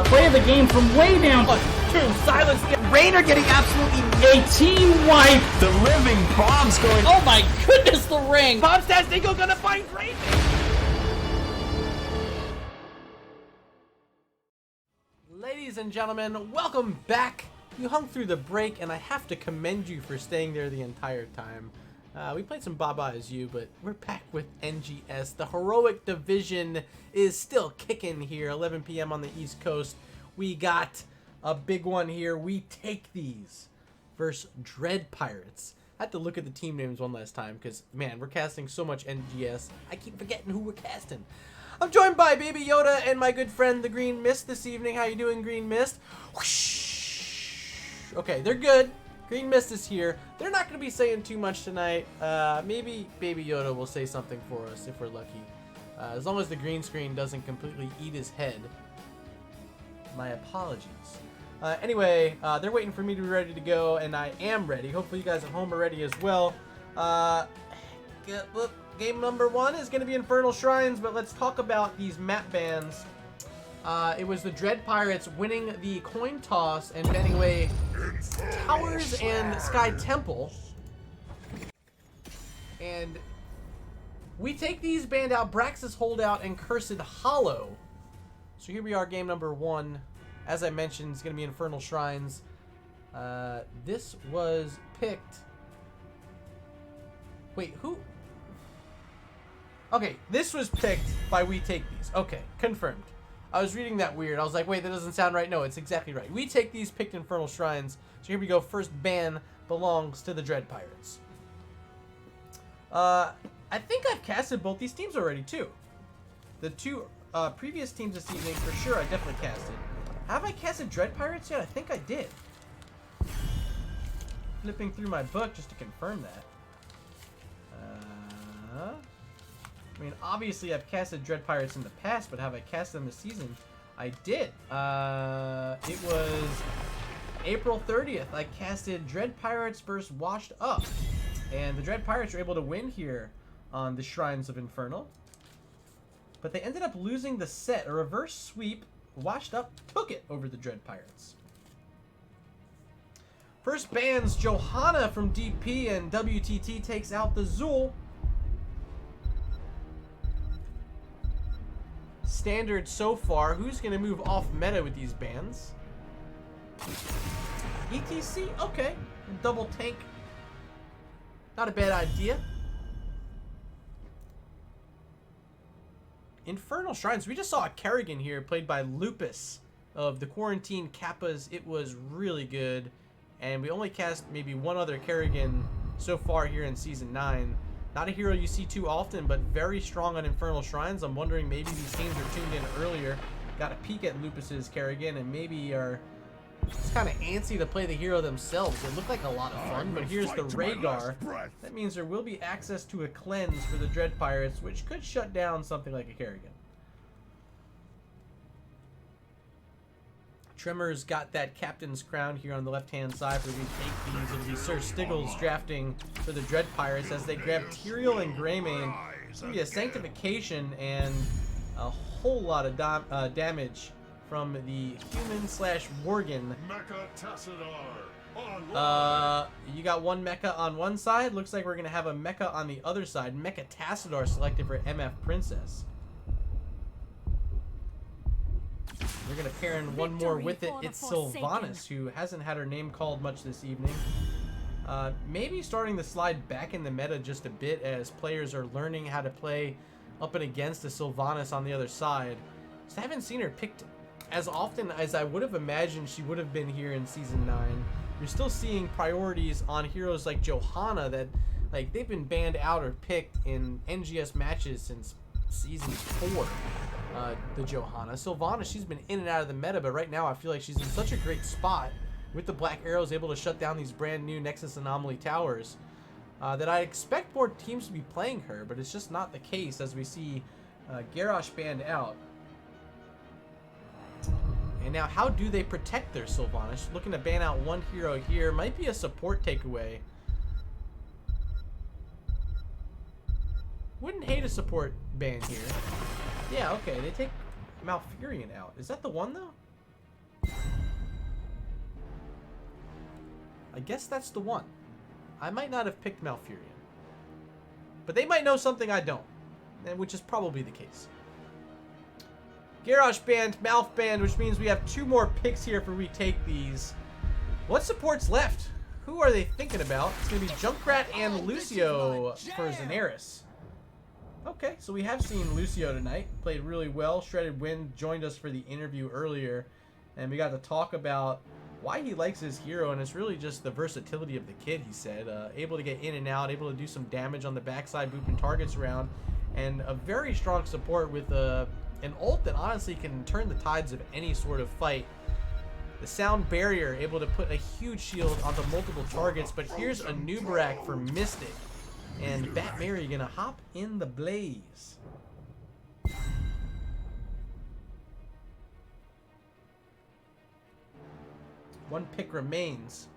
play of the game from way down. True, silence. Rainer getting absolutely A team wipe. The living bombs going. Oh my goodness, the ring. Bombstastingo gonna find Rainer. Ladies and gentlemen, welcome back. You hung through the break, and I have to commend you for staying there the entire time. We played some Baba as you, but we're back with NGS. The heroic division is still kicking here. 11 p.m. on the East Coast. We got a big one here. We take these versus Dread Pirates. I had to look at the team names one last time because, man, we're casting so much NGS. I keep forgetting who we're casting. I'm joined by Baby Yoda and my good friend, the Green Mist, this evening. How you doing, Green Mist? Whoosh. Okay, they're good. Green Mist is here. They're not going to be saying too much tonight. Maybe Baby Yoda will say something for us if we're lucky. As long as the green screen doesn't completely eat his head. My apologies. Anyway, they're waiting for me to be ready to go, and I am ready. Hopefully you guys at home are ready as well. Game number 1 is going to be Infernal Shrines, but let's talk about these map bans. It was the Dread Pirates winning the coin toss and banning away Towers and Sky Temple. And we take these banned out Braxis Holdout and Cursed Hollow. So here we are, game number 1. As I mentioned, it's going to be Infernal Shrines. This was picked... Wait, who... Okay, this was picked by We Take These. Okay, confirmed. I was reading that weird. I was like, wait, that doesn't sound right. No, it's exactly right. We Take These picked Infernal Shrines. So here we go. First ban belongs to the Dread Pirates. I think I've casted both these teams already, too. The two previous teams this evening, for sure, I definitely casted. Have I casted Dread Pirates yet? I think I did. Flipping through my book just to confirm that. I mean, obviously I've casted Dread Pirates in the past, but have I casted them this season? I did. It was April 30th. I casted Dread Pirates versus Washed Up. And the Dread Pirates were able to win here on the Shrines of Infernal. But they ended up losing the set. A reverse sweep. Washed Up took it over the Dread Pirates. First bans Johanna from DP, and WTT takes out the Zool. Standard so far. Who's going to move off meta with these bans? ETC? Okay. Double tank. Not a bad idea. Infernal Shrines. We just saw a Kerrigan here played by Lupus of the Quarantine Kappas. It was really good. And we only cast maybe one other Kerrigan so far here in Season 9. Not a hero you see too often, but very strong on Infernal Shrines. I'm wondering maybe these teams are tuned in earlier, got a peek at Lupus's Kerrigan, and maybe are just kind of antsy to play the hero themselves. It looked like a lot of fun, but here's the Rhaegar. That means there will be access to a cleanse for the Dread Pirates, which could shut down something like a Kerrigan. Tremor's got that captain's crown here on the left-hand side for We Take These. It'll be Sir Stiggles drafting for the Dread Pirates as they grab Tyrael and Greymane. It's going to be a Sanctification and a whole lot of damage from the human/Worgen. You got one mecha on one side. Looks like we're going to have a mecha on the other side. Mecha Tassadar selected for MF Princess. We're going to pair in one more with it. It's Sylvanas, who hasn't had her name called much this evening. Maybe starting to slide back in the meta just a bit as players are learning how to play up and against the Sylvanas on the other side. So I haven't seen her picked as often as I would have imagined she would have been here in Season 9. You're still seeing priorities on heroes like Johanna that, like, they've been banned out or picked in NGS matches since Season 4. The Johanna. Sylvana, she's been in and out of the meta, but right now I feel like she's in such a great spot with the Black Arrows able to shut down these brand new Nexus Anomaly towers that I expect more teams to be playing her, but it's just not the case as we see Garrosh banned out. And now how do they protect their Sylvanas? Looking to ban out one hero here. Might be a support takeaway. Wouldn't hate a support ban here. Yeah, okay, they take Malfurion out. Is that the one, though? I guess that's the one. I might not have picked Malfurion. But they might know something I don't, and which is probably the case. Garrosh banned, Malf banned, which means we have 2 more picks here for we take these. What support's left? Who are they thinking about? It's going to be Junkrat and Lucio for Xanaris. Okay, so we have seen Lucio tonight. Played really well. Shredded Wind joined us for the interview earlier, and we got to talk about why he likes his hero, and it's really just the versatility of the kid, he said. Able to get in and out, able to do some damage on the backside, booping targets around, and a very strong support with an ult that honestly can turn the tides of any sort of fight. The sound barrier, able to put a huge shield onto multiple targets, but here's a Nubarak for Mystic. And Bat Mary gonna hop in the blaze. One pick remains.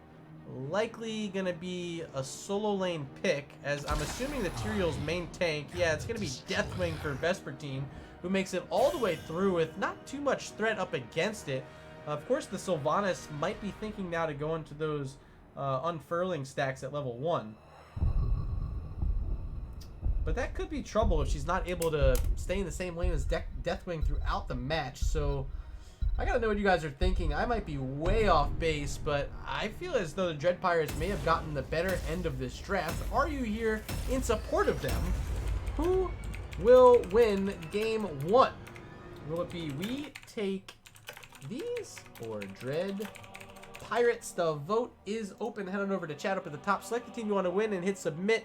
Likely gonna be a solo lane pick, as I'm assuming the Tyrael's main tank. Yeah, it's gonna be Deathwing for Vespertine, who makes it all the way through with not too much threat up against it. Of course, the Sylvanas might be thinking now to go into those unfurling stacks at level 1. But that could be trouble if she's not able to stay in the same lane as Deathwing throughout the match. So I gotta know what you guys are thinking. I might be way off base, but I feel as though the Dread Pirates may have gotten the better end of this draft. Are you here in support of them? Who will win game 1? Will it be we take these or Dread Pirates? The vote is open. Head on over to chat up at the top. Select the team you want to win and hit submit.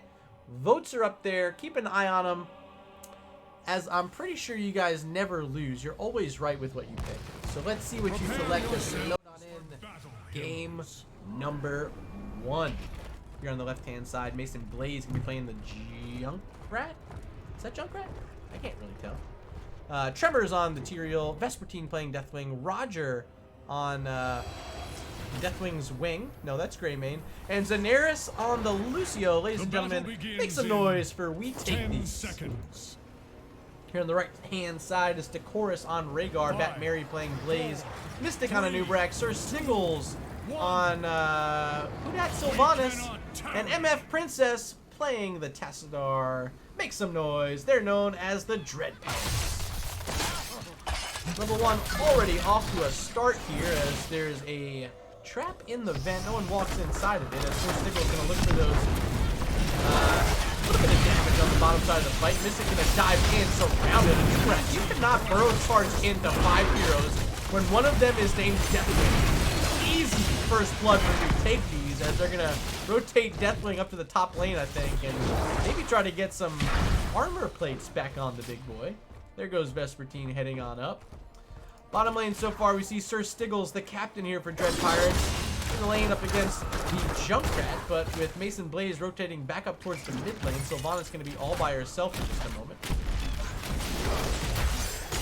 Votes are up there. Keep an eye on them, as I'm pretty sure you guys never lose. You're always right with what you pick. So let's see what you select as the note on in game number 1. Here on the left-hand side, Mason Blaze gonna be playing the Junkrat. Is that Junkrat? I can't really tell. Tremors on the Tyrael. Vespertine playing Deathwing. Roger on Deathwing's wing. No, that's Greymane. And Xanaris on the Lucio. Ladies and gentlemen, make some noise for We Take These. Seconds. Here on the right-hand side is Decorus on Rhaegar. Bat Mary playing Blaze. Mystic on a Nubarak. Sir Siggles on Hudat Sylvanas. And MF Princess playing the Tassadar. Make some noise. They're known as the Dread Pirates. Level 1 already off to a start here, as there's a trap in the vent. No one walks inside of it, as Sir Siggles going to look for those. A little bit of damage on the bottom side of the fight. Mystic going to dive in, surrounded. You cannot burrow charge into 5 heroes when one of them is named Deathwing. Easy first blood when you take these, as they're going to rotate Deathwing up to the top lane, I think, and maybe try to get some armor plates back on the big boy. There goes Vespertine heading on up. Bottom lane so far, we see Sir Stiggles, the captain here for Dread Pirates, in the lane up against the Junkrat, but with Mason Blaze rotating back up towards the mid lane, Sylvanas going to be all by herself in just a moment.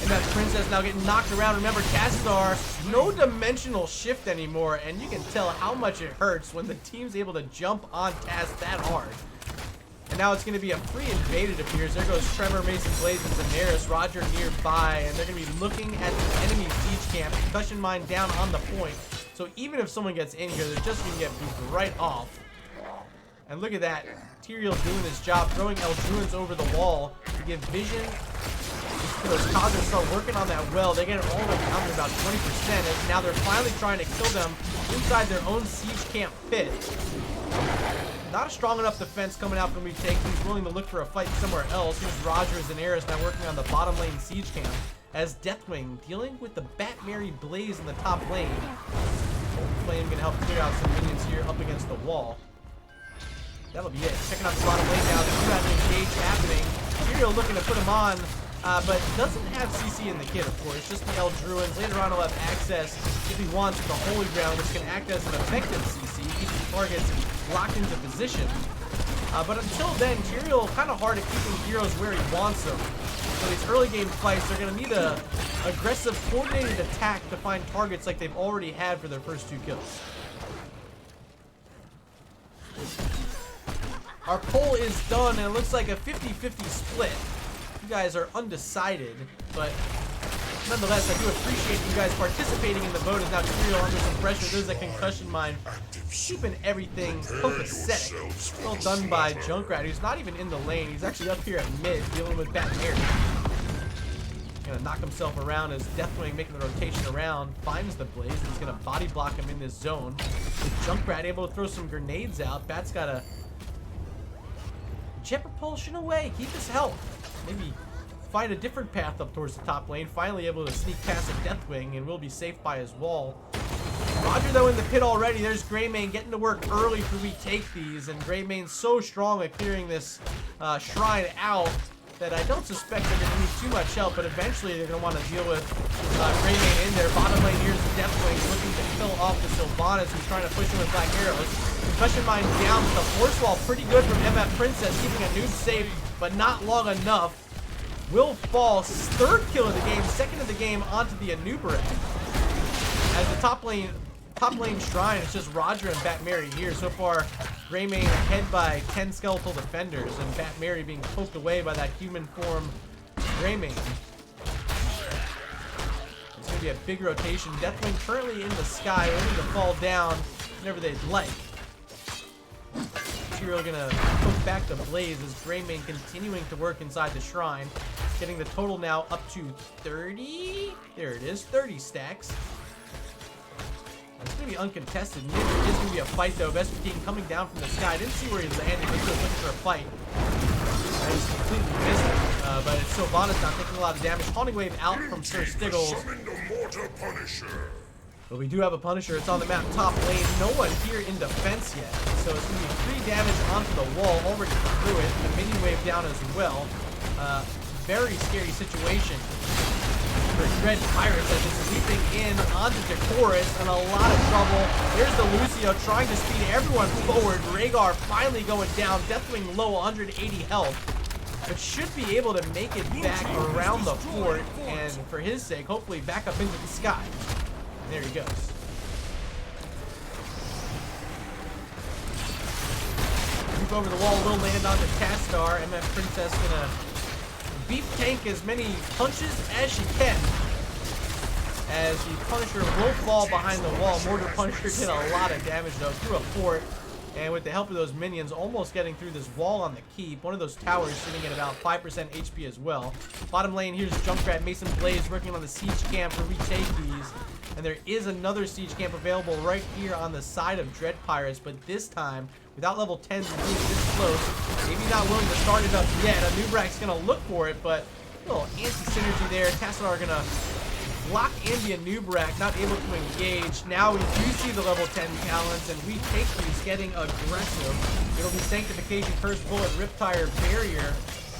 And that Princess now getting knocked around. Remember, Tassadar, no dimensional shift anymore, and you can tell how much it hurts when the team's able to jump on Taz that hard. And now it's going to be a free invade, it appears. There goes Tremor, Mason Blaze, and Xanaris. Roger nearby, and they're going to be looking at the enemy siege camp. Concussion mine down on the point. So even if someone gets in here, they're just going to get booped right off. And look at that. Tyrael doing his job, throwing Eldruins over the wall to give vision. Those Khazars start working on that well. They get it all the way down to about 20%. And now they're finally trying to kill them inside their own siege camp pit. Not a strong enough defense coming out from We Take. He's willing to look for a fight somewhere else. Here's Roger and Xanaris now working on the bottom lane siege camp, as Deathwing dealing with the Bat Mary Blaze in the top lane. Flame gonna help clear out some minions here up against the wall. That'll be it. Checking out the bottom lane now. There's two engage happening. Tyrael looking to put him on, but doesn't have CC in the kit, of course. Just the Eldruins. Later on, he'll have access, if he wants, to the Holy Ground, which can act as an effective CC, keeping targets locked into position. But until then, Tyrael kind of hard at keeping heroes where he wants them. So these early game fights, they're going to need a aggressive, coordinated attack to find targets like they've already had for their first 2 kills. Our poll is done, and it looks like a 50-50 split. You guys are undecided, but Nonetheless, I do appreciate you guys participating in the vote as now Tyrael under some pressure. There's a concussion mine, keeping everything copacetic. Well done by Junkrat, who's not even in the lane. He's actually up here at mid, dealing with Bat Mary. Gonna knock himself around as Deathwing making the rotation around, finds the Blaze, and he's gonna body block him in this zone. With Junkrat able to throw some grenades out, Bat's gotta jet propulsion away, keep his health. Maybe find a different path up towards the top lane, finally able to sneak past a Deathwing and will be safe by his wall. Roger though in the pit already. There's Greymane getting to work early to retake these, and Greymane's so strong at clearing this shrine out that I don't suspect they're going to need too much help, but eventually they're going to want to deal with Greymane in there. Bottom lane here's Deathwing looking to kill off the Sylvanas, who's trying to push him with Black Arrows. Concussion mine down, but the force wall pretty good from MF Princess, keeping a noob safe, but not long enough. Will fall, third kill of the game, second of the game onto the Anubarak. As the top lane shrine, it's just Roger and Bat Mary here. So far, Greymane ahead by 10 skeletal defenders, and Bat Mary being poked away by that human form Greymane. It's going to be a big rotation. Deathwing currently in the sky, ready to fall down whenever they'd like. Tyrael going to poke back the Blaze as Greymane continuing to work inside the shrine. Getting the total now up to 30. There it is, 30 stacks. It's going to be uncontested. Maybe it is going to be a fight, though. Vespertine coming down from the sky. I didn't see where he was landing. He was looking for a fight. I just completely missed it. But it's Sylvanas not taking a lot of damage. Haunting Wave out from Sir Stiggles. But we do have a Punisher. It's on the map top lane. No one here in defense yet. So it's going to be 3 damage onto the wall. Already through it. The mini wave down as well. Very scary situation for Dread Pirates as it's sweeping in onto Decorus and a lot of trouble. There's the Lucio trying to speed everyone forward. Rhaegar finally going down. Deathwing low, 180 health. But should be able to make it back around the fort and, for his sake, hopefully back up into the sky. And there he goes. Leap over the wall, will land onto Castar. MF Princess gonna beef tank as many punches as she can, as the Punisher will fall behind the wall. Mortar Punisher did a lot of damage though through a fort, and with the help of those minions almost getting through this wall on the keep. One of those towers sitting at about 5% HP as well. Bottom lane here's Junkrat, Mason Blaze working on the siege camp to retake these, and there is another siege camp available right here on the side of Dread Pirates, but this time without level 10s and being this close, maybe not willing to start it up yet. Anubarak's going to look for it, but a little anti-synergy there. Tassadar going to block in the Anubarak, not able to engage. Now we do see the level 10 talents, and we take these getting aggressive. It'll be Sanctification, Curse Bullet, Riptire, Barrier.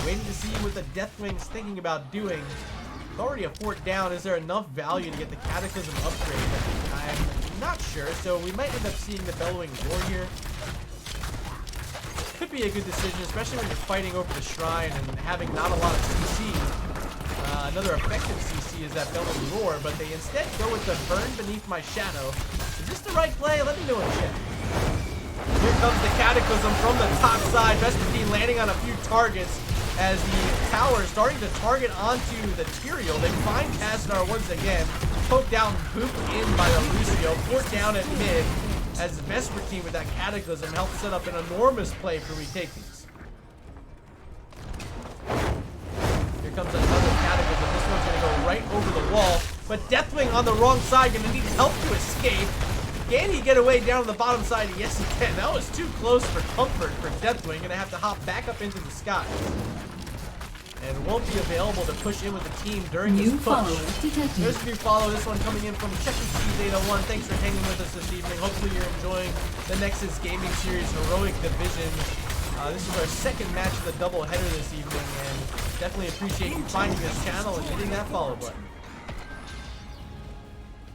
Waiting to see what the Deathwing's thinking about doing. It's already a fort down. Is there enough value to get the Cataclysm upgrade? I'm not sure, so we might end up seeing the Bellowing Roar here. Could be a good decision, especially when you're fighting over the shrine and having not a lot of CC. Another effective CC is that Bellowing Roar, but they instead go with the Burn Beneath My Shadow. Is this the right play? Let me know in chat. Here comes the Cataclysm from the top side. Vespertine landing on a few targets as the tower is starting to target onto the Tyrael. They find Tassadar once again, poked out and booped in by the Lucio. Fort down at mid, as Vespertine with that Cataclysm helps set up an enormous play for retake these. Here comes another Cataclysm. This one's going to go right over the wall, but Deathwing on the wrong side, going to need help to escape. Can he get away down on the bottom side? Yes, he can. That was too close for comfort for Deathwing. Going to have to hop back up into the sky. And won't be available to push in with the team during this push. There's a new follow. This one coming in from Checky Cheese 801. Thanks for hanging with us this evening. Hopefully you're enjoying the Nexus Gaming Series Heroic Division. This is our second match of the double header this evening, and definitely appreciate you finding this channel and hitting that follow button.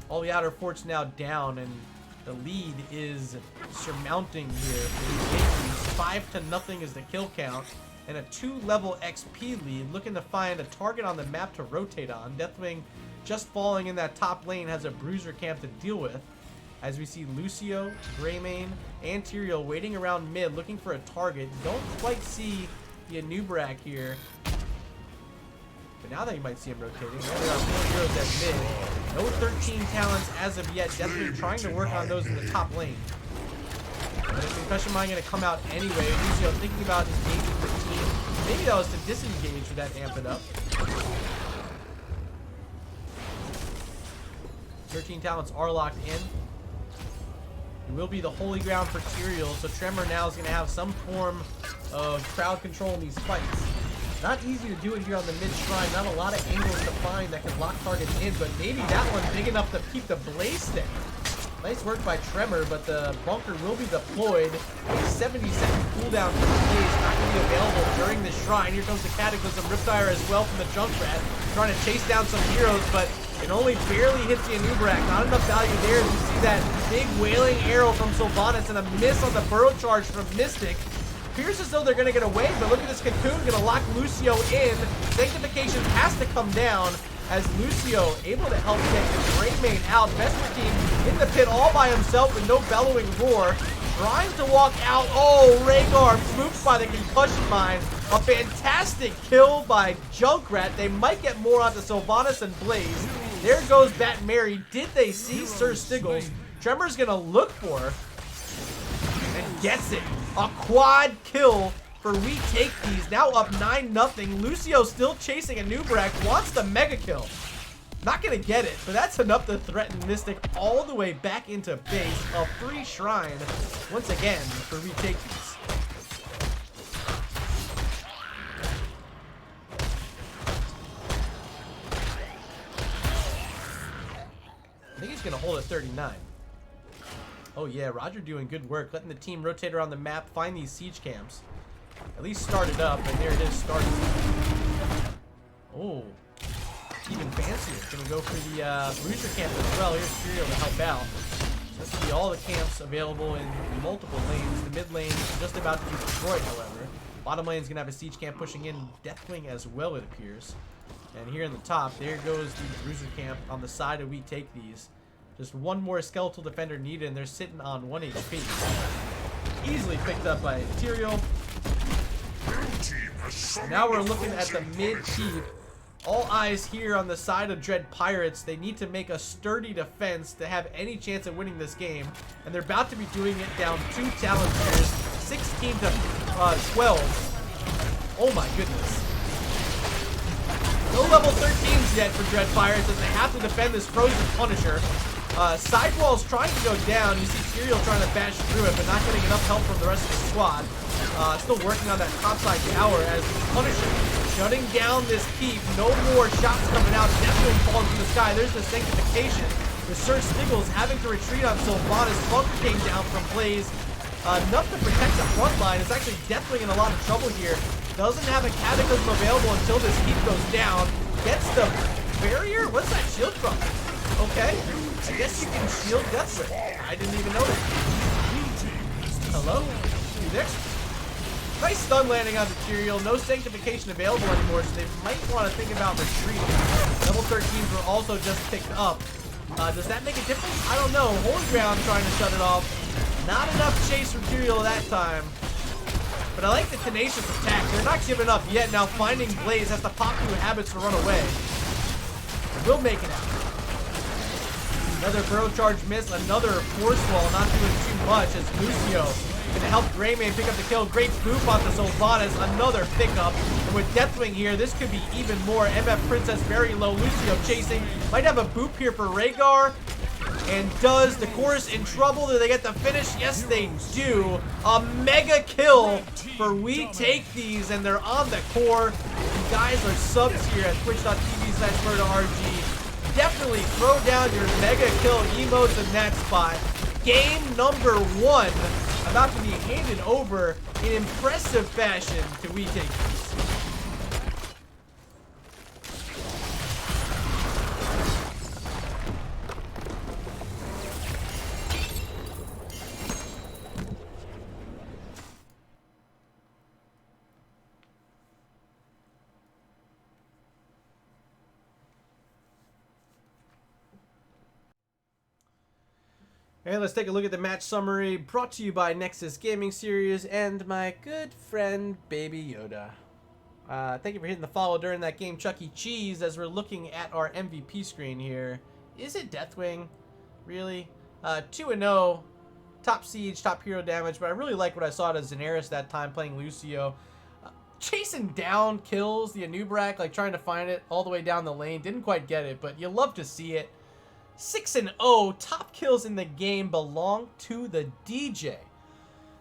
All the outer forts now down, and the lead is surmounting here for these Yankees. 5-0 is the kill count. And a 2-level XP lead, looking to find a target on the map to rotate on. Deathwing just falling in that top lane has a bruiser camp to deal with. As we see Lucio, Greymane, and Tyrael waiting around mid, looking for a target. Don't quite see the Anubarak here. But now that you might see him rotating, there are 4 heroes at mid. No 13 talents as of yet. Definitely trying to work on those in the top lane. But is Concussion Mine going to come out anyway? Lucio thinking about engaging the team. Maybe that was to disengage with that amp it up. 13 talents are locked in. It will be the holy ground for Tyrael, so Tremor now is going to have some form of crowd control in these fights. Not easy to do it here on the mid-shrine. Not a lot of angles to find that can lock targets in, but maybe that one's big enough to keep the Blaze down. Nice work by Tremor, but the bunker will be deployed. A 70-second cooldown for the Blaze, not going to be available during the shrine. Here comes the Cataclysm, Riptire as well from the Junkrat, trying to chase down some heroes, but it only barely hits the Anubrak. Not enough value there. You see that big wailing arrow from Sylvanas and a miss on the burrow charge from Mystic. Appears as though they're going to get away, but look at this Cocoon, going to lock Lucio in. Sanctification has to come down as Lucio able to help get Greymane out. Vesper team in the pit all by himself with no bellowing roar. Trying to walk out. Oh, Rhaegar spooked by the Concussion Mine. A fantastic kill by Junkrat. They might get more onto Sylvanas and Blaze. There goes Bat Mary. Did they see Sir Stiggles? Tremor's going to look for her. And gets it. A quad kill for We Take These. Now up 9-0. Lucio still chasing a Nubrak. Wants the mega kill. Not going to get it, but that's enough to threaten Mystic all the way back into base. A free shrine once again for We Take These. I think he's going to hold at 39. Oh yeah, Roger doing good work, letting the team rotate around the map, find these siege camps. At least start it up, and there it is, started. Oh, even fancier. Gonna go for the Bruiser camp as well. Here's Tyrael to help out. So this will be all the camps available in multiple lanes. The mid lane is just about to be destroyed, however. Bottom lane is gonna have a siege camp pushing in, Deathwing as well, it appears. And here in the top, there goes the Bruiser camp on the side of We Take These. Just one more skeletal defender needed, and they're sitting on 1 HP. Easily picked up by Tyrael. Now we're looking at the mid-keep. All eyes here on the side of Dread Pirates. They need to make a sturdy defense to have any chance at winning this game. And they're about to be doing it down 2 talent tiers, 16 to 12. Oh my goodness. No level 13s yet for Dread Pirates as they have to defend this Frozen Punisher. Sidewall's trying to go down. You see Tyrael trying to bash through it, but not getting enough help from the rest of the squad. Still working on that topside tower as Punisher shutting down this keep. No more shots coming out. Definitely falling from the sky. There's the Sanctification. With Sir Stiggles having to retreat on Sylvanas. Bunker came down from Blaze. Enough to protect the front line. It's actually definitely in a lot of trouble here. Doesn't have a Cataclysm available until this keep goes down. Gets the barrier? What's that shield from? Okay. I guess you can shield Deathwing. I didn't even notice. Hello? You there? Nice stun landing on the Tyrael. No Sanctification available anymore, so they might want to think about retreating. Level 13s were also just picked up. Does that make a difference? I don't know. Holy Ground trying to shut it off. Not enough chase from Tyrael that time. But I like the tenacious attack. They're not giving up yet. Now finding Blaze has to pop through habits to run away. We'll make it out. Another burrow charge miss, another force wall, not doing too much as Lucio gonna help Greymane pick up the kill. Great boop onto Sylvanas, another pickup. And with Deathwing here, this could be even more. MF Princess very low, Lucio chasing. Might have a boop here for Rhaegar. And does the Chorus in trouble? Do they get the finish? Yes, they do. A mega kill for We Take These, and they're on the core. You guys are subs here at twitch.tv/MurderRG. Definitely throw down your mega kill emotes in that spot. Game number 1 about to be handed over in impressive fashion to We Take These. And let's take a look at the match summary brought to you by Nexus Gaming Series and my good friend Baby Yoda. Thank you for hitting the follow during that game, Chuck E. Cheese, as we're looking at our MVP screen here. Is it Deathwing? Really? 2-0. Top siege, top hero damage, but I really like what I saw to Xanaris that time playing Lucio. Chasing down kills, the Anubrak, like trying to find it all the way down the lane. Didn't quite get it, but you love to see it. 6-0. Top kills in the game belong to the DJ.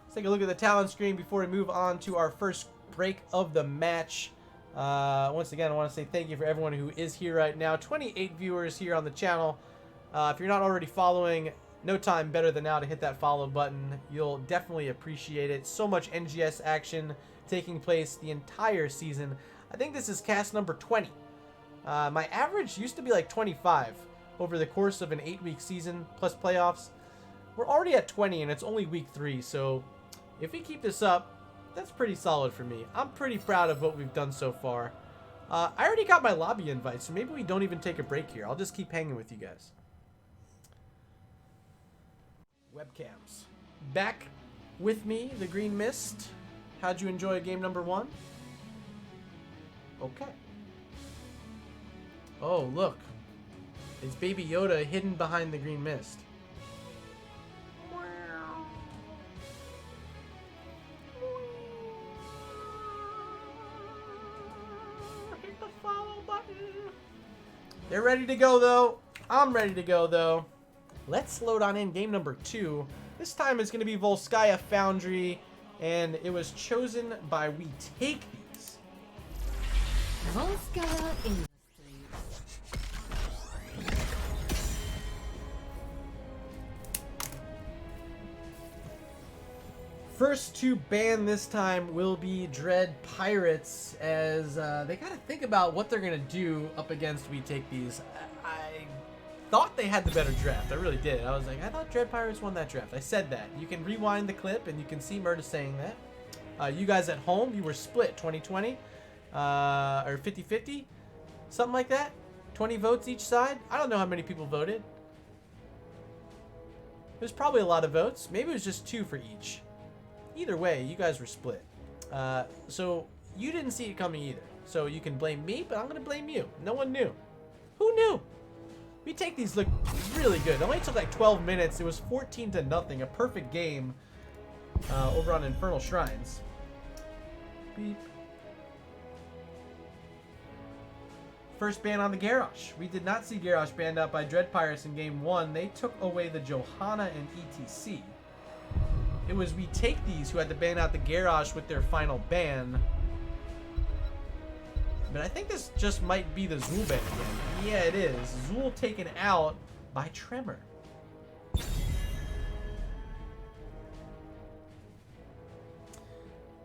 Let's take a look at the talent screen before we move on to our first break of the match. Once again, I want to say thank you for everyone who is here right now. 28 viewers here on the channel. If you're not already following, no time better than now to hit that follow button. You'll definitely appreciate it. So much NGS action taking place the entire season. I think this is cast number 20. My average used to be like 25 over the course of an 8-week season plus playoffs. We're already at 20 and it's only week 3, so if we keep this up, that's pretty solid for me. I'm pretty proud of what we've done so far. I already got my lobby invite, so maybe we don't even take a break here. I'll just keep hanging with you guys. Webcams. Back with me, the Green Mist. How'd you enjoy game number 1? Okay. Oh, look. It's Baby Yoda hidden behind the Green Mist. Hit the follow button. They're ready to go, though. I'm ready to go, though. Let's load on in game number 2. This time it's going to be Volskaya Foundry, and it was chosen by We Take These. Volskaya Industries. First to ban this time will be Dread Pirates, as they got to think about what they're going to do up against We Take These. I thought they had the better draft. I really did. I was like, I thought Dread Pirates won that draft. I said that. You can rewind the clip and you can see Murda saying that. You guys at home, you were split 20-20 or 50-50, something like that. 20 votes each side. I don't know how many people voted. There's probably a lot of votes. Maybe it was just 2 for each. Either way, you guys were split. So you didn't see it coming either. So you can blame me, but I'm going to blame you. No one knew. Who knew? We Take These look really good. It only took like 12 minutes. It was 14-0. A perfect game over on Infernal Shrines. Beep. First ban on the Garrosh. We did not see Garrosh banned out by Dread Pirates in game 1. They took away the Johanna and ETC. It was We Take These who had to ban out the Garrosh with their final ban. But I think this just might be the Zool ban again. Yeah, it is. Zool taken out by Tremor.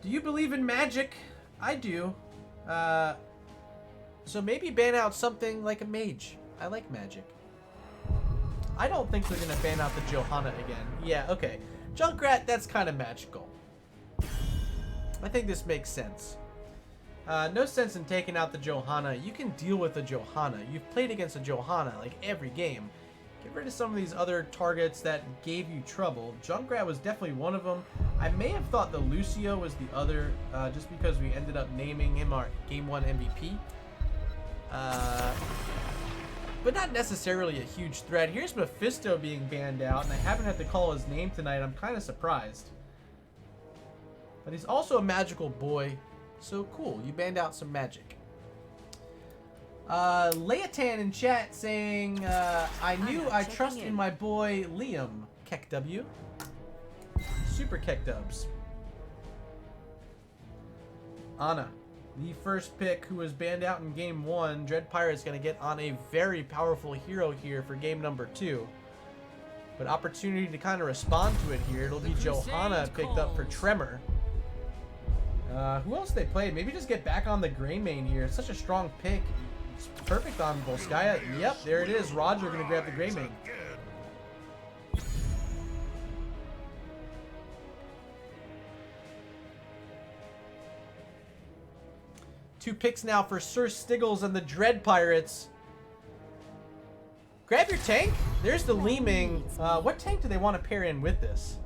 Do you believe in magic? I do. So maybe ban out something like a mage. I like magic. I don't think they're going to ban out the Johanna again. Yeah, okay. Junkrat, that's kind of magical. I think this makes sense. No sense in taking out the Johanna. You can deal with the Johanna. You've played against a Johanna like every game. Get rid of some of these other targets that gave you trouble. Junkrat was definitely one of them. I may have thought the Lucio was the other, just because we ended up naming him our Game 1 MVP. But not necessarily a huge threat. Here's Mephisto being banned out, and I haven't had to call his name tonight. I'm kind of surprised. But he's also a magical boy, so cool. You banned out some magic. Leotan in chat saying, I knew I trust in my boy Liam. Keck W. Super Keck Dubs. Ana, the first pick who was banned out in game 1. Dread Pirate's going to get on a very powerful hero here for game number 2. But opportunity to kind of respond to it here. It'll be Johanna picked up for Tremor. Who else they played? Maybe just get back on the Grey Mane here. It's such a strong pick. It's perfect on Volskaya. Yep, there it is. Roger going to grab the Grey Mane. Two picks now for Sir Stiggles and the Dread Pirates. Grab your tank. There's the Leeming. What tank do they want to pair in with this?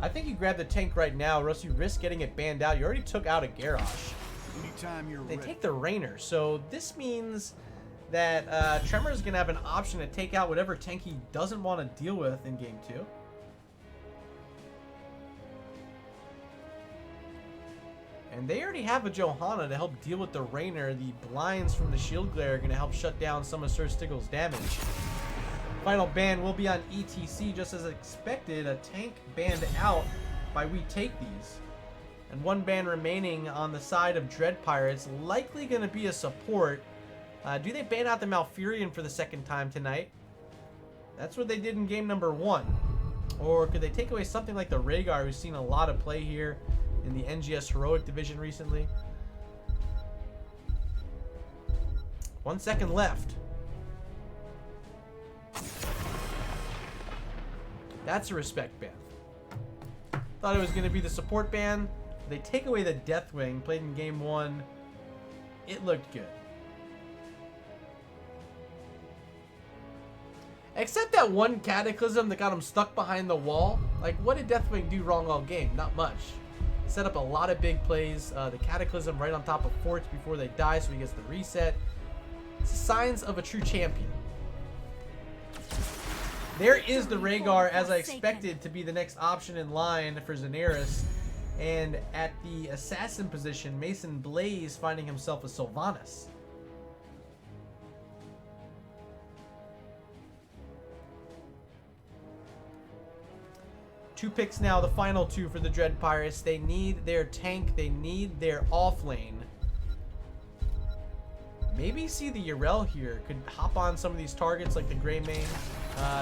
I think you grab the tank right now, or else you risk getting it banned out. You already took out a Garrosh. Anytime you're They ready. take the Rainer, so this means that Tremor is going to have an option to take out whatever tank he doesn't want to deal with in game 2. And they already have a Johanna to help deal with the Rainer. The blinds from the shield glare are going to help shut down some of Sir Stiggle's damage. Final ban will be on ETC, just as expected. A tank banned out by We Take These. And one ban remaining on the side of Dread Pirates, likely going to be a support. Do they ban out the Malfurion for the second time tonight? That's what they did in game number 1. Or could they take away something like the Rhaegar, who's seen a lot of play here in the NGS Heroic division recently? 1 second left. That's a respect ban. Thought it was going to be the support ban. They take away the Deathwing, played in game 1. It looked good. Except that one Cataclysm that got him stuck behind the wall. Like, what did Deathwing do wrong all game? Not much. Set up a lot of big plays. The Cataclysm right on top of forts before they die, so he gets the reset. It's signs of a true champion. There is the Rhaegar, as I expected to be the next option in line for Xaneris. And at the assassin position, Mason Blaze finding himself a Sylvanas. Two picks now, the final two for the Dread Pirates. They need their tank, they need their off lane. Maybe see the Yrel here. Could hop on some of these targets like the Greymane.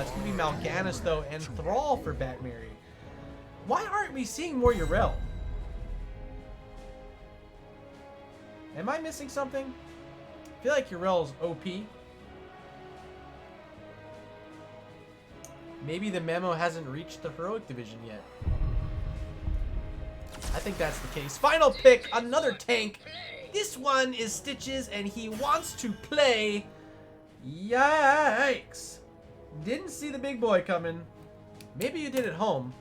It's going to be Mal'Ganis, though, and Thrall for Batmary. Why aren't we seeing more Yrel? Am I missing something? I feel like Yrel's OP. Maybe the memo hasn't reached the Heroic division yet. I think that's the case. Final pick, another tank. This one is Stitches, and he wants to play. Yikes. Didn't see the big boy coming. Maybe you did at home.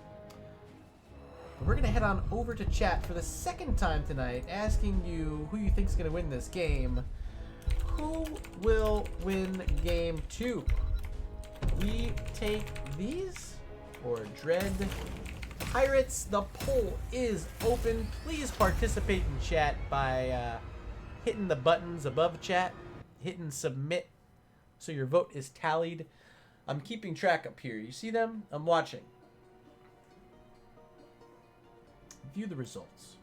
But we're going to head on over to chat for the second time tonight, asking you who you think is going to win this game. Who will win game 2? We take these or Dread Pirates? The poll is open. Please participate in chat by hitting the buttons above chat, hitting submit so your vote is tallied. I'm keeping track up here. You see them? I'm watching. View the results.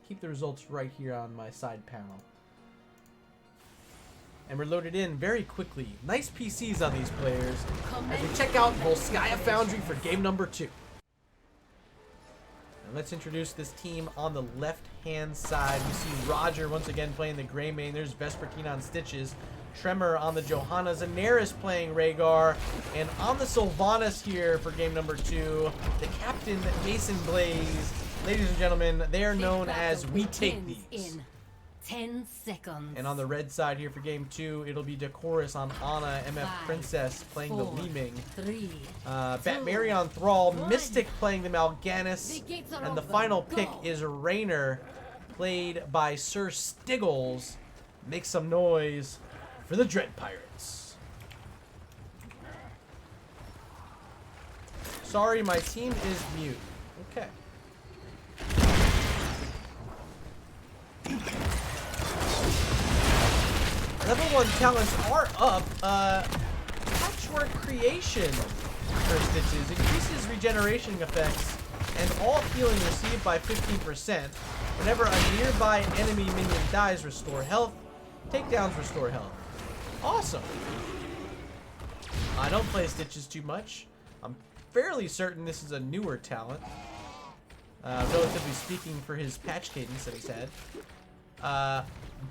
Keep the results right here on my side panel. And we're loaded in very quickly. Nice PCs on these players as we check out Volskaya Foundry for game number 2. And let's introduce this team on the left-hand side. We see Roger once again playing the Greymane. There's Vespertine on Stitches. Tremor on the Johanna. Xaneris playing Rhaegar. And on the Sylvanas here for game number 2, the captain, Mason Blaze. Ladies and gentlemen, they are known as We Take These. 10 seconds. And on the red side here for game 2, it'll be Decorus on Ana, MF Princess playing the Leeming. 3, Batmary on Thrall, Mystic playing the Mal'Ganis, and the final pick is Rainer, played by Sir Stiggles. Make some noise for the Dread Pirates. Sorry, my team is mute. Okay. Level 1 talents are up. Patchwork Creation for Stitches increases regeneration effects and all healing received by 15%. Whenever a nearby enemy minion dies, restore health. Takedowns restore health. Awesome. I don't play Stitches too much. I'm fairly certain this is a newer talent. Relatively speaking, for his patch cadence that he's had.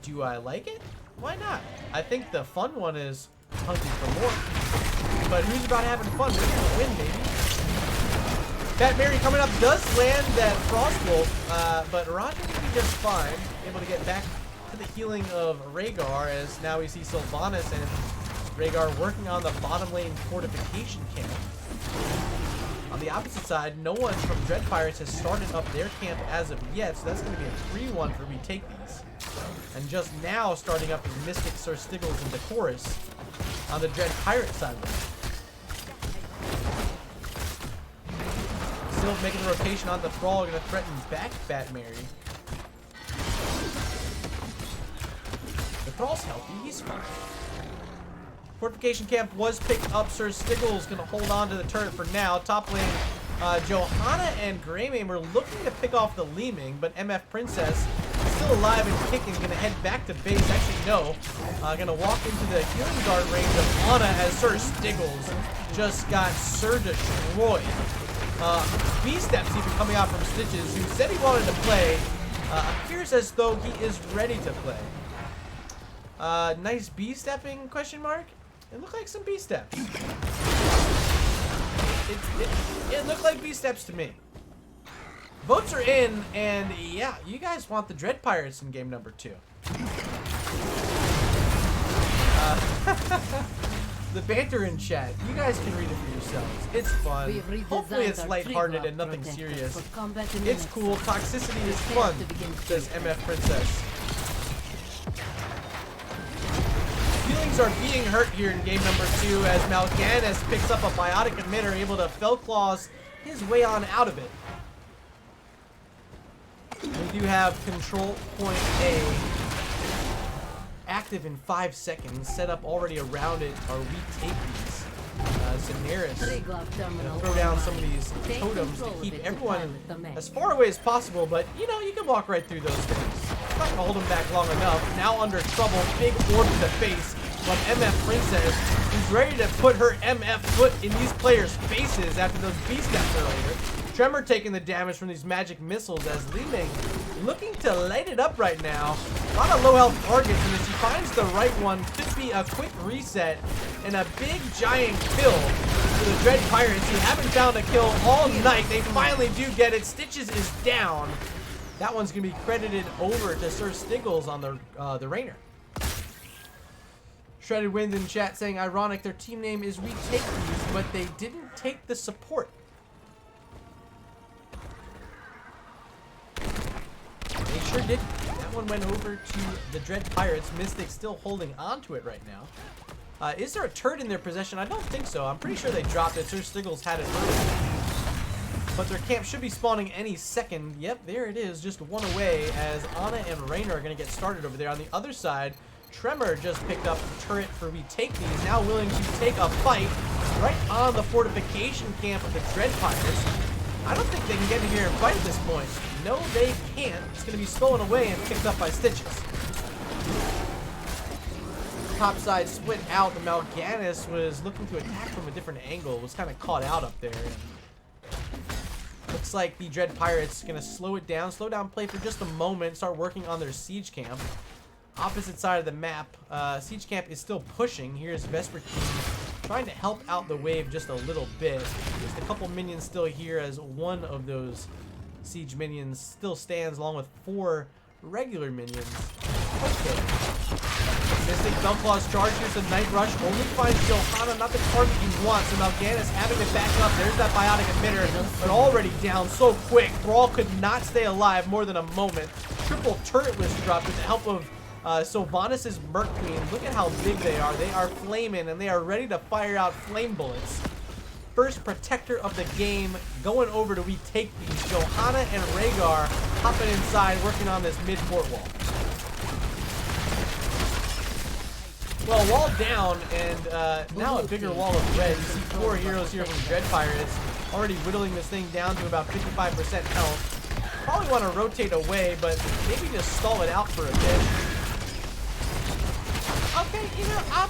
Do I like it? Why not? I think the fun one is hungry for more. But who's about having fun? We're gonna win, baby. Batmary coming up does land that Frostwolf, but Roger will be just fine. Able to get back to the healing of Rhaegar, as now we see Sylvanas and Rhaegar working on the bottom lane fortification camp. On the opposite side, no one from Dread Pirates has started up their camp as of yet, so that's going to be a 3-1 for retake these. And just now starting up is Mystic, Sir Stiggles, and Decorus on the Dread Pirate side of it. Still making the rotation on the Thrall, going to threaten back Fat Mary. The Thrall's healthy, he's fine. Fortification camp was picked up. Sir Stiggles going to hold on to the turret for now. Top lane, Johanna and Greymane were looking to pick off the Leeming, but MF Princess still alive and kicking. Going to head back to base. Actually, no. Going to walk into the healing guard range of Ana as Sir Stiggles just got Sir destroyed. B-Steps even coming out from Stitches, who said he wanted to play. Appears as though he is ready to play. Nice B-stepping, question mark? It looked like some B-steps. It looked like B-steps to me. Votes are in, and yeah, you guys want the Dread Pirates in game number 2. The banter in chat, you guys can read it for yourselves. It's fun. Hopefully it's lighthearted and nothing serious. It's cool. Toxicity is fun, says MF Princess. Feelings are being hurt here in game number 2 as Mal'Ganis picks up a biotic emitter, able to Fell Claws his way on out of it. We do have control point A active in 5 seconds, set up already around it. Are we take these? Daenerys gonna throw down some of these totems to keep everyone as far away as possible, but you know, you can walk right through those things. Not gonna hold them back long enough. Now under trouble, big orb to the face from MF Princess, who's ready to put her MF foot in these players' faces after those B-steps earlier. Tremor taking the damage from these magic missiles as Leeming looking to light it up right now. A lot of low health targets, and if she finds the right one, could be a quick reset and a big giant kill for the Dread Pirates, who haven't found a kill all night. They finally do get it. Stitches is down. That one's going to be credited over to Sir Stiggles on the Rainer. Shredded Wind in chat saying, ironic, their team name is Retake These, but they didn't take the support. They sure did. That one went over to the Dread Pirates. Mystic still holding on to it right now. Is there a turret in their possession? I don't think so. I'm pretty sure they dropped it. Sir Stiggles had it earlier. But their camp should be spawning any second. Yep, there it is. Just one away as Ana and Rainer are going to get started over there. On the other side, Tremor just picked up the turret for Retake These. Now willing to take a fight right on the fortification camp of the Dread Pirates. I don't think they can get in here and fight at this point. No, they can't. It's going to be stolen away and picked up by Stitches. Top side split out. The Mal'Ganis was looking to attack from a different angle. Was kind of caught out up there. Looks like the Dread Pirates going to slow down play for just a moment, start working on their siege camp. Opposite side of the map, siege camp is still pushing. Here's Vespertine trying to help out the wave just a little bit. Just a couple minions still here as one of those siege minions still stands along with 4 regular minions. Okay. Mystic Fellclaw's charge. Here's the Night Rush. Only finds Johanna, not the target he wants. So Mal'Ganis having it back up. There's that biotic emitter, but already down so quick. Thrall could not stay alive more than a moment. Triple turret was dropped with the help of Sylvanas' Merc Queen. Look at how big they are. They are flaming, and they are ready to fire out flame bullets. First protector of the game going over to Retake These. Johanna and Rhaegar hopping inside, working on this mid-port wall. Well, wall down, and now a bigger wall of red. You see 4 heroes here from Dread Pirates, already whittling this thing down to about 55% health. Probably want to rotate away, but maybe just stall it out for a bit. Okay, you know, I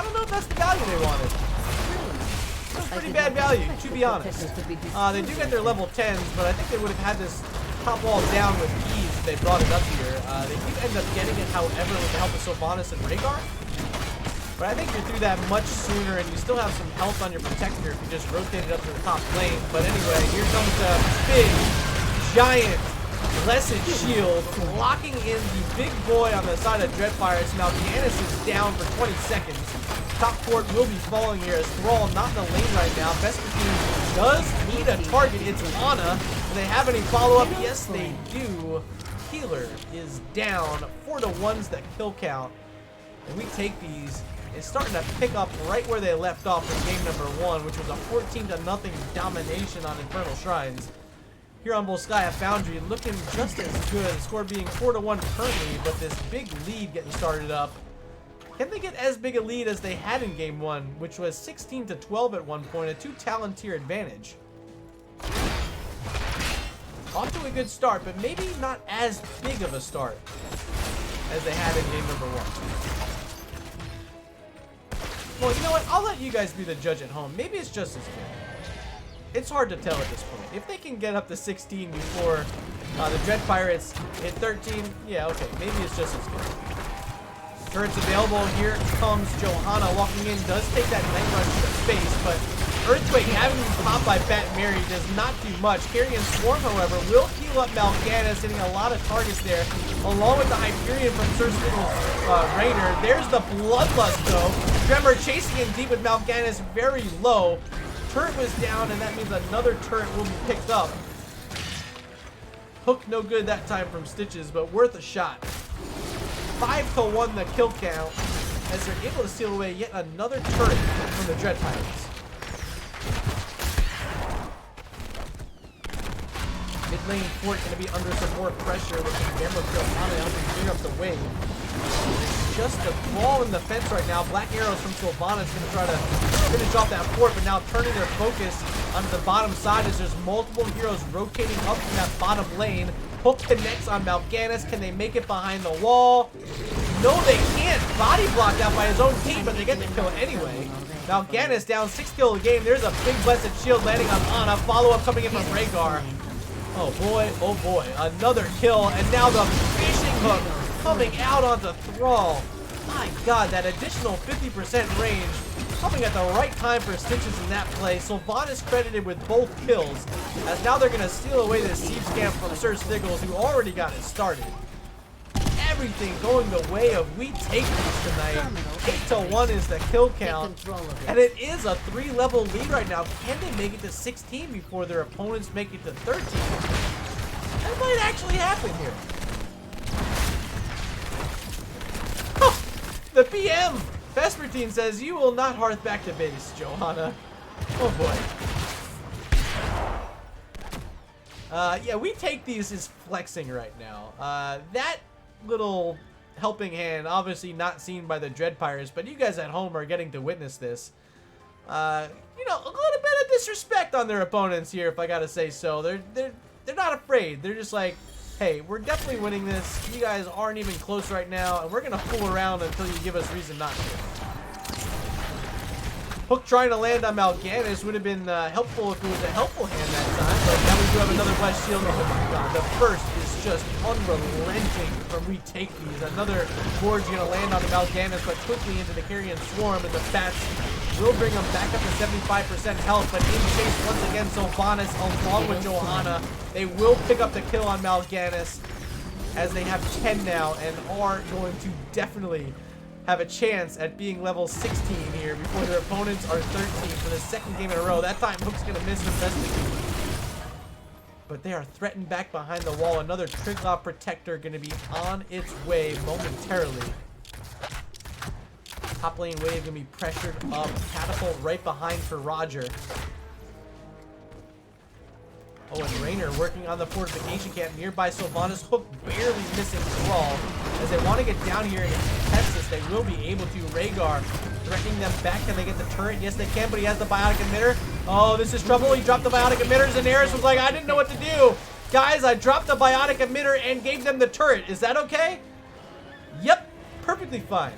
don't know if that's the value they wanted. That's pretty bad value, to be honest. They do get their level 10s, but I think they would have had this top wall down with ease if they brought it up here. They do end up getting it, however, with the help of Sylvanas and Rhaegar. But I think you're through that much sooner, and you still have some health on your protector if you just rotate it up to the top lane. But anyway, here comes the big, giant, blessed shield, locking in the big boy on the side of Dread Pirates. Mal'Ganis is down for 20 seconds. Top fort will be falling here as Thrall not in the lane right now. Vespertine does need a target. It's Ana. Do they have any follow-up? Yes, they do. Healer is down. 4-1's the kill count. And we take these. It's starting to pick up right where they left off in game number 1, which was a 14-0 domination on Infernal Shrines. Here on Volskaya Foundry, looking just as good. The score being 4-1 currently, but this big lead getting started up. Can they get as big a lead as they had in game 1, which was 16-12 at one point, a 2-talent tier advantage? Off to a good start, but maybe not as big of a start as they had in game number 1. Well, you know what? I'll let you guys be the judge at home. Maybe it's just as good. It's hard to tell at this point. If they can get up to 16 before the Dread Pirates hit 13, yeah, okay, maybe it's just as good. Turrets available. Here comes Johanna walking in. Does take that night run to the face, but Earthquake having been popped by Bat Mary does not do much. Carrion Swarm, however, will heal up Mal'Ganis, hitting a lot of targets there, along with the Hyperion from Sir Stiggle's Rainer. There's the Bloodlust, though. Tremor chasing in deep with Mal'Ganis very low. Turret was down, and that means another turret will be picked up. Hook no good that time from Stitches, but worth a shot. 5-1 the kill count, as they're able to steal away yet another turret from the Dread Pirates. Mid lane fort going to be under some more pressure with the Gamma Kill helping clear up the wing. It's just a brawl in the fence right now. Black Arrows from Sylvana is going to try to finish off that fort, but now turning their focus onto the bottom side as there's multiple heroes rotating up from that bottom lane. Hook connects on Mal'Ganis. Can they make it behind the wall? No, they can't. Body blocked out by his own team, but they get the kill anyway. Mal'Ganis down 6 kills a game. There's a big blessed shield landing on Ana. Follow-up coming in from Rhaegar. Oh boy, another kill, and now the fishing hook coming out onto Thrall. My god, that additional 50% range coming at the right time for Stitches in that play. Sylvanas credited with both kills, as now they're going to steal away this siege camp from Sir Stiggles, who already got it started. Everything going the way of we take these tonight. 8-1 is the kill count, and it is a 3-level lead right now. Can they make it to 16 before their opponents make it to 13? That might actually happen here. Oh, the PM Vespertine says you will not hearth back to base, Johanna. Oh boy. Yeah, we take these as flexing right now. That little helping hand, obviously not seen by the Dread Pirates, but you guys at home are getting to witness this. You know, a little bit of disrespect on their opponents here, if I gotta say so. They're not afraid. They're just like, hey, we're definitely winning this. You guys aren't even close right now, and we're gonna fool around until you give us reason not to. Hook trying to land on Mal'Ganis would have been helpful if it was a helpful hand that time, but now we do have another blessed shield. Oh my god, the first is just unrelenting from we take these. Another Gorge going to land on the Mal'Ganis, but quickly into the Carrion Swarm, and the Bats will bring them back up to 75% health, but in chase once again Sylvanas along with Johanna. They will pick up the kill on Mal'Ganis, as they have 10 now, and are going to definitely have a chance at being level 16 here before their opponents are 13 for the second game in a row. That time Hook's gonna miss Investigate. But they are threatened back behind the wall. Another Triglav Protector gonna be on its way momentarily. Top lane wave gonna be pressured up. Catapult right behind for Roger. Oh, and Rainer working on the fortification camp nearby. Sylvanas. Hook barely missing Thrall. As they want to get down here and contest this, they will be able to. Rhaegar threatening them back. Can they get the turret? Yes, they can, but he has the biotic emitter. Oh, this is trouble. He dropped the biotic emitters, and Eris was like, I didn't know what to do. Guys, I dropped the biotic emitter and gave them the turret. Is that okay? Yep, perfectly fine.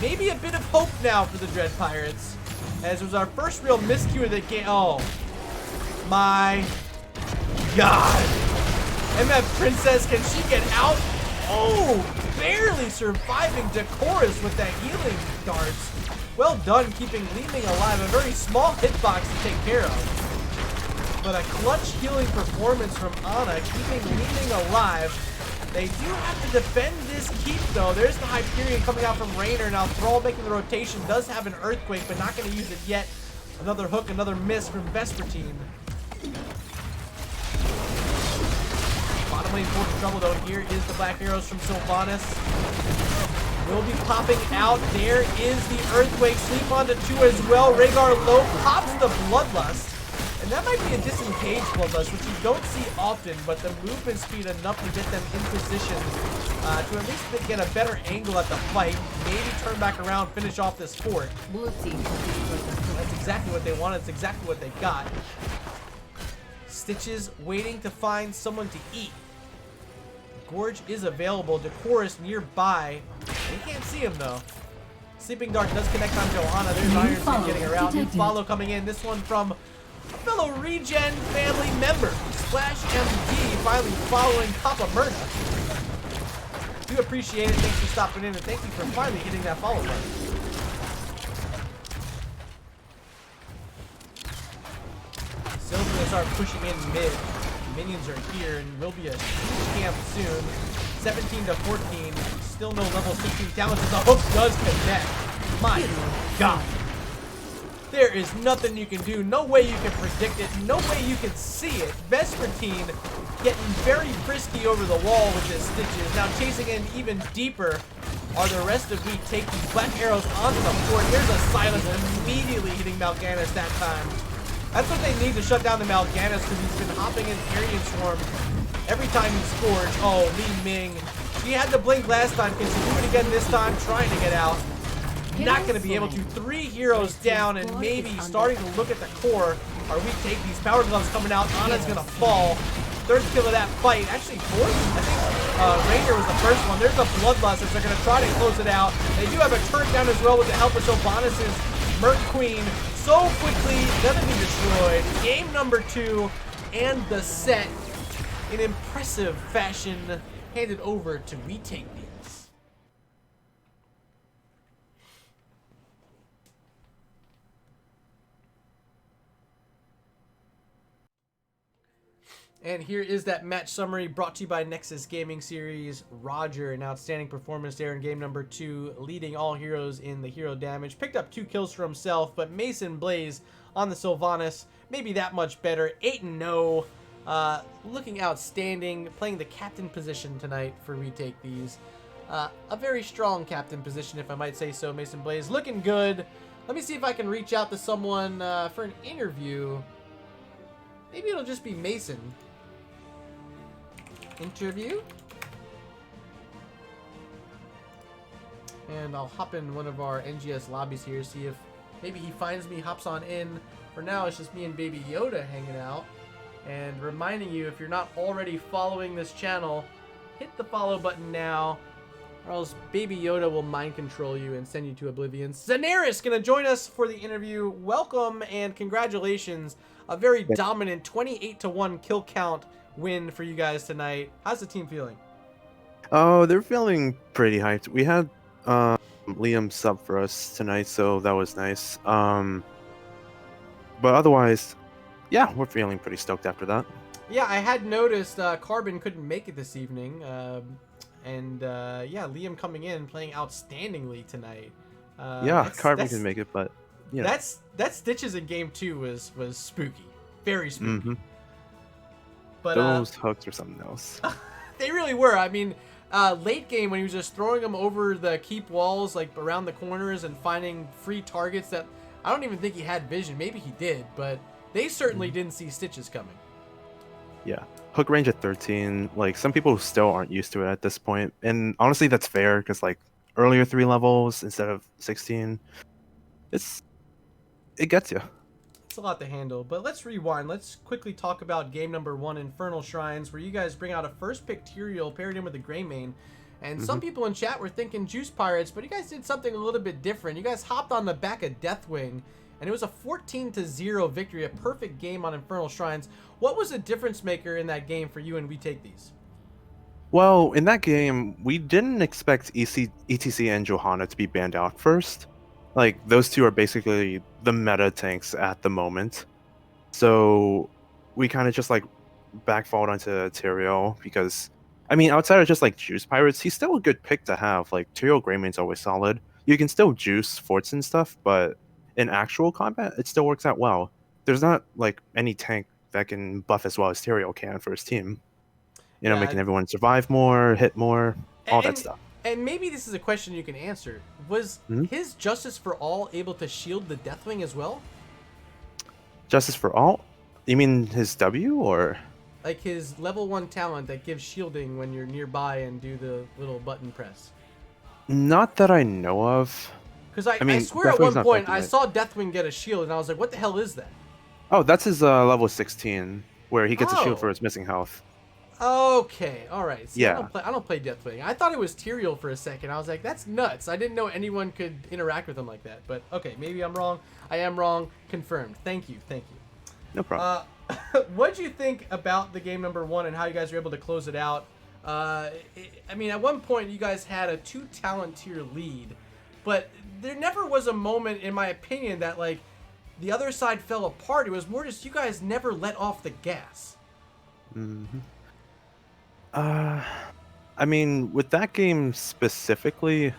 Maybe a bit of hope now for the Dread Pirates, as it was our first real miscue of the game. Oh my god. MF Princess, can she get out? Oh, barely surviving Decorus with that healing darts. Well done keeping Li Ming alive. A very small hitbox to take care of, but a clutch healing performance from Ana, keeping Li Ming alive. They do have to defend this keep, though. There's the Hyperion coming out from Raynor. Now, Thrall making the rotation, does have an Earthquake, but not going to use it yet. Another hook, another miss from Vespertine. Bottom lane for trouble, though. Here is the Black Arrows from Sylvanas. Will be popping out. There is the Earthquake. Sleep onto 2 as well. Rhaegar low pops the Bloodlust. And that might be a disengaged Bloodlust, which you don't see often, but the movement speed enough to get them in position to at least get a better angle at the fight. Maybe turn back around, finish off this fort. That's exactly what they wanted. It's exactly what they got. Stitches waiting to find someone to eat. Gorge is available. Decorus nearby. We can't see him though. Sleeping Dart does connect on Johanna. There's Iron Skin getting around. New follow coming in. This one from a fellow Regen family member. Splash MD finally following Papa Murda. Do appreciate it. Thanks for stopping in and thank you for finally hitting that follow button. Syl's gonna start pushing in mid. Minions are here and will be a huge camp soon. 17 to 14. Still no level 16 damage as the hook does connect. My God. There is nothing you can do. No way you can predict it. No way you can see it. Vespertine getting very frisky over the wall with this Stitches. Now chasing in even deeper are the rest of We Take these Black Arrows onto the fort. Here's a silence immediately hitting Mal'Ganis that time. That's what they need to shut down the Mal'Ganis because he's been hopping in Carrion Swarm every time he scores. Oh, Li Ming. She had to blink last time. Can she do it again this time? Trying to get out. Not going to be able to. 3 heroes down and maybe starting to look at the core. Are We Take these Power Gloves coming out? Ana's going to fall. 3rd kill of that fight. Actually, 4th? I think Raynor was the first one. There's a Bloodlust as they're going to try to close it out. They do have a turn down as well with the help of Sylvanas' Merc Queen. So quickly, doesn't be destroyed. Game number 2 and the set in impressive fashion handed over to We Take These. And here is that match summary brought to you by Nexus Gaming Series. Roger, an outstanding performance there in game number 2, leading all heroes in the hero damage. Picked up 2 kills for himself, but Mason Blaze on the Sylvanas, maybe that much better. 8-0, looking outstanding, playing the captain position tonight for We Take These. A very strong captain position, if I might say so. Mason Blaze looking good. Let me see if I can reach out to someone for an interview. Maybe it'll just be Mason. Interview. And I'll hop in one of our NGS lobbies here, see if maybe he finds me, hops on in. For now, it's just me and Baby Yoda hanging out. And reminding you, if you're not already following this channel, hit the follow button now, or else Baby Yoda will mind control you and send you to oblivion. Zanaris gonna join us for the interview. Welcome and congratulations. A very dominant 28-1 kill count win for you guys tonight. How's the team feeling? Oh, they're feeling pretty hyped. We had Liam sub for us tonight, so that was nice. But otherwise, yeah, we're feeling pretty stoked after that. Yeah, I had noticed Carbon couldn't make it this evening. Yeah, Liam coming in, playing outstandingly tonight. Yeah, Carbon can make it, but you know. That Stitches in game 2 was spooky. Very spooky. But those hooks are something else. They really were. I mean, late game when he was just throwing them over the keep walls, like around the corners and finding free targets that I don't even think he had vision. Maybe he did, but they certainly didn't see Stitches coming. Yeah. Hook range at 13. Like, some people still aren't used to it at this point. And honestly, that's fair, because like earlier 3 levels instead of 16, it gets you. It's a lot to handle, but let's rewind. Let's quickly talk about game number 1, Infernal Shrines, where you guys bring out a first pick Tyrael paired in with the Greymane. And some people in chat were thinking Juice Pirates, but you guys did something a little bit different. You guys hopped on the back of Deathwing, and it was a 14-0 victory, a perfect game on Infernal Shrines. What was the difference maker in that game for you and We Take These? Well, in that game, we didn't expect ETC and Johanna to be banned out first. Like, those two are basically the meta tanks at the moment. So we kind of just like backfalled onto Tyrael because I mean, outside of just like Juice Pirates, he's still a good pick to have. Like Tyrael Greymane's always solid. You can still juice forts and stuff, but in actual combat, it still works out well. There's not like any tank that can buff as well as Tyrael can for his team. You know, Yeah, making everyone survive more, hit more, all that and stuff. and maybe this is a question you can answer. Was Mhm. his Justice for All able to shield the Deathwing as well? Justice for all? You mean his W or? Like his level 1 talent that gives shielding when you're nearby and do the little button press. Not that I know of. Because I mean, swear at Deathwing's one not point broken I yet. saw Deathwing get a shield and I was like, what the hell is that? Oh, that's his level 16, where he gets a shield Oh. for his missing health. Okay, all right. See, Yeah. I don't play Deathwing. I thought it was Tyrael for a second. I was like, that's nuts. I didn't know anyone could interact with him like that. But okay, maybe I'm wrong. I am wrong. Confirmed. Thank you. No problem. What'd you think about the game number 1 and how you guys were able to close it out? I mean, at one point you guys had a 2 talent tier lead, but there never was a moment, in my opinion, that like the other side fell apart. It was more just you guys never let off the gas. I mean, with that game specifically,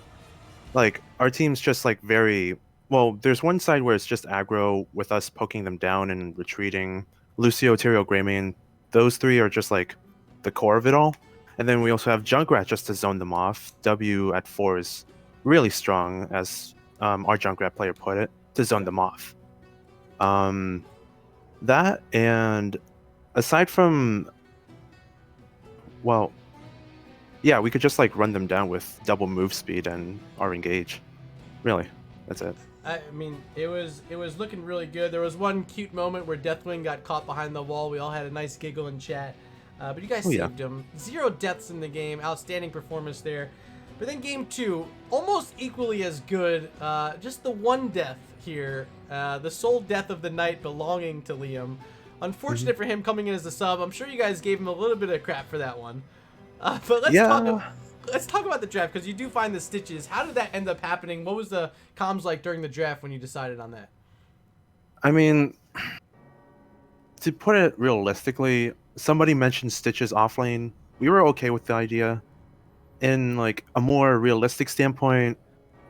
like our team's just like very well. There's one side where it's just aggro with us poking them down and retreating. Lucio, Tyrael, Greymane, those three are just like the core of it all. And then we also have Junkrat just to zone them off. W at 4 is really strong, as our Junkrat player put it, to zone them off. That and aside from, well, yeah, we could just like run them down with double move speed and our engage. Really, that's it. I mean, it was looking really good. There was one cute moment where Deathwing got caught behind the wall. We all had a nice giggle in chat. But you guys Oh, yeah. saved him. 0 deaths in the game. Outstanding performance there. But then game 2, almost equally as good. Just the one death here. The sole death of the night belonging to Liam. Unfortunate for him coming in as a sub. I'm sure you guys gave him a little bit of crap for that one. But let's talk about the draft, because you do find the stitches. How did that end up happening? What was the comms like during the draft when you decided on that? I mean, to put it realistically, somebody mentioned Stitches offlane. We were okay with the idea. In like a more realistic standpoint,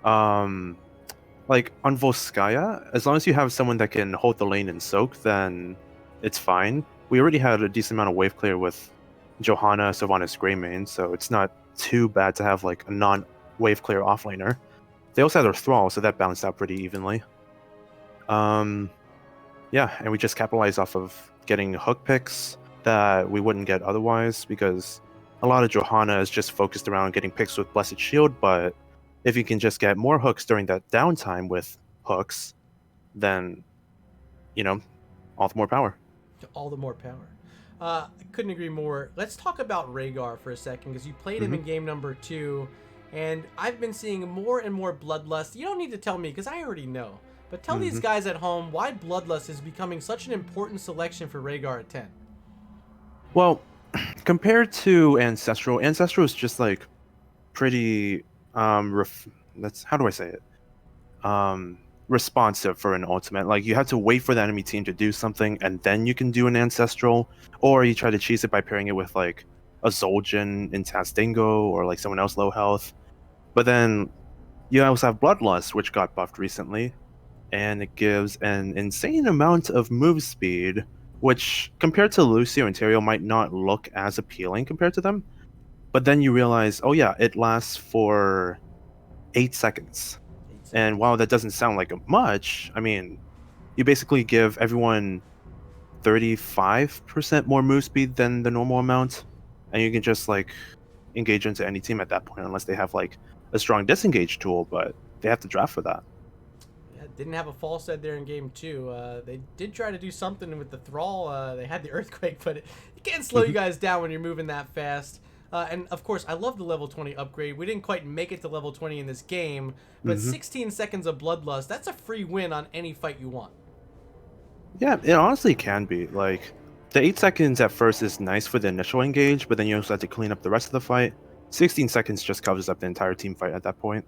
like on Volskaya, as long as you have someone that can hold the lane and soak, then it's fine. We already had a decent amount of wave clear with Johanna, Sylvanas, Greymane, so it's not too bad to have like a non-wave clear offlaner. They also had their Thrall, so that balanced out pretty evenly. Yeah, and we just capitalized off of getting hook picks that we wouldn't get otherwise, because a lot of Johanna is just focused around getting picks with Blessed Shield, but if you can just get more hooks during that downtime with hooks, then, you know, all the more power. All the more power. I couldn't agree more. Let's talk about Rhaegar for a second, because you played him in game number 2, and I've been seeing more and more Bloodlust. You don't need to tell me, because I already know. But tell these guys at home why Bloodlust is becoming such an important selection for Rhaegar at 10. Well, compared to Ancestral is just like pretty that's, how do I say it? Responsive for an ultimate. Like you have to wait for the enemy team to do something and then you can do an Ancestral, or you try to cheese it by pairing it with like a Zul'jin in Tastingo or like someone else low health. But then you also have Bloodlust, which got buffed recently, and it gives an insane amount of move speed, which compared to Lucio and Tyrael might not look as appealing compared to them. But then you realize, oh yeah, it lasts for 8 seconds. And while that doesn't sound like much, I mean, you basically give everyone 35% more move speed than the normal amount, and you can just like engage into any team at that point, unless they have like a strong disengage tool, but they have to draft for that. Yeah, didn't have a false set there in game 2. They did try to do something with the Thrall. They had the Earthquake, but it can't slow you guys down when you're moving that fast. And of course, I love the level 20 upgrade. We didn't quite make it to level 20 in this game, but 16 seconds of Bloodlust, that's a free win on any fight you want. Yeah, it honestly can be. Like, the 8 seconds at first is nice for the initial engage, but then you also have to clean up the rest of the fight. 16 seconds just covers up the entire team fight at that point.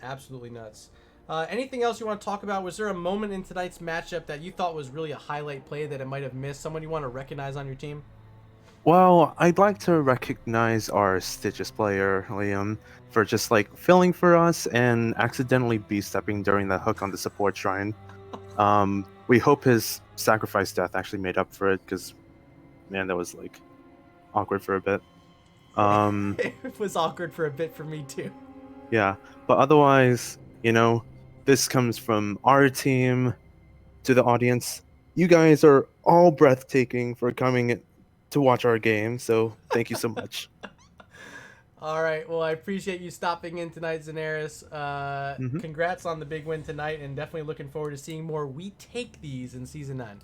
Absolutely nuts. Anything else you want to talk about? Was there a moment in tonight's matchup that you thought was really a highlight play that it might have missed? Someone you want to recognize on your team? Well, I'd like to recognize our Stitches player, Liam, for just like filling for us and accidentally B-stepping during the hook on the support shrine. We hope his sacrifice death actually made up for it, because, man, that was like awkward for a bit. It was awkward for a bit for me too. Yeah, but otherwise, this comes from our team to the audience. You guys are all breathtaking for coming to watch our game, so thank you so much. All right. Well, I appreciate you stopping in tonight, Zanaris. Mhm. Congrats on the big win tonight, and definitely looking forward to seeing more We Take These in Season 9.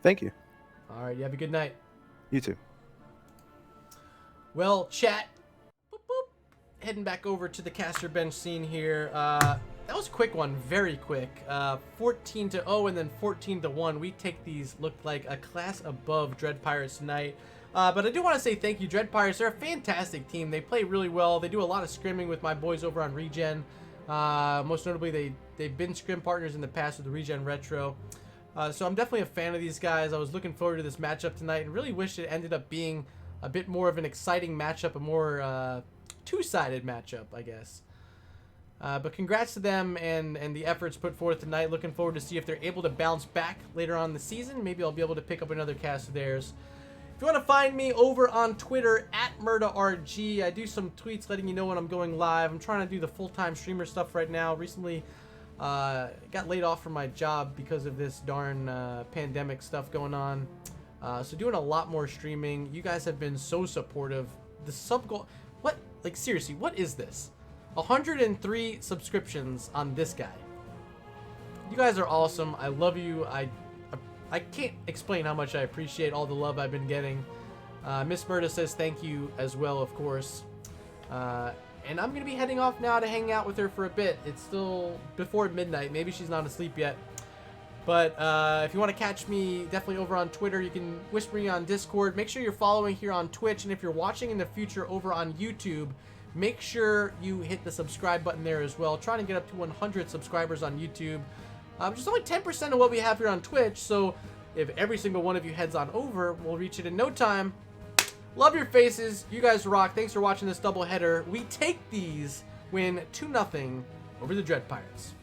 Thank you. All right. You have a good night. You too. Well, chat. Boop, boop. Heading back over to the caster bench scene here. That was a quick one. Very quick. 14-0 and then 14-1. We Take These looked like a class above Dread Pirates tonight. But I do want to say thank you, Dread Pirates. They're a fantastic team. They play really well. They do a lot of scrimming with my boys over on Regen. Most notably, they've been scrim partners in the past with the Regen Retro. So I'm definitely a fan of these guys. I was looking forward to this matchup tonight and really wish it ended up being a bit more of an exciting matchup, a more two-sided matchup, I guess. But congrats to them and the efforts put forth tonight. Looking forward to see if they're able to bounce back later on in the season. Maybe I'll be able to pick up another cast of theirs. If you want to find me over on Twitter, @MurdaRG, I do some tweets letting you know when I'm going live. I'm trying to do the full-time streamer stuff right now. Recently, got laid off from my job because of this darn pandemic stuff going on. So doing a lot more streaming. You guys have been so supportive. The sub goal, what? Like seriously, what is this? 103 subscriptions on this guy. You guys are awesome. I love you. I can't explain how much I appreciate all the love I've been getting. Miss Murda says thank you as well, of course. And I'm going to be heading off now to hang out with her for a bit. It's still before midnight. Maybe she's not asleep yet. But if you want to catch me, definitely over on Twitter. You can whisper me on Discord. Make sure you're following here on Twitch. And if you're watching in the future over on YouTube, make sure you hit the subscribe button there as well. Trying to get up to 100 subscribers on YouTube. Which is only 10% of what we have here on Twitch. So if every single one of you heads on over, we'll reach it in no time. Love your faces. You guys rock. Thanks for watching this doubleheader. We Take These win 2-0 over the Dread Pirates.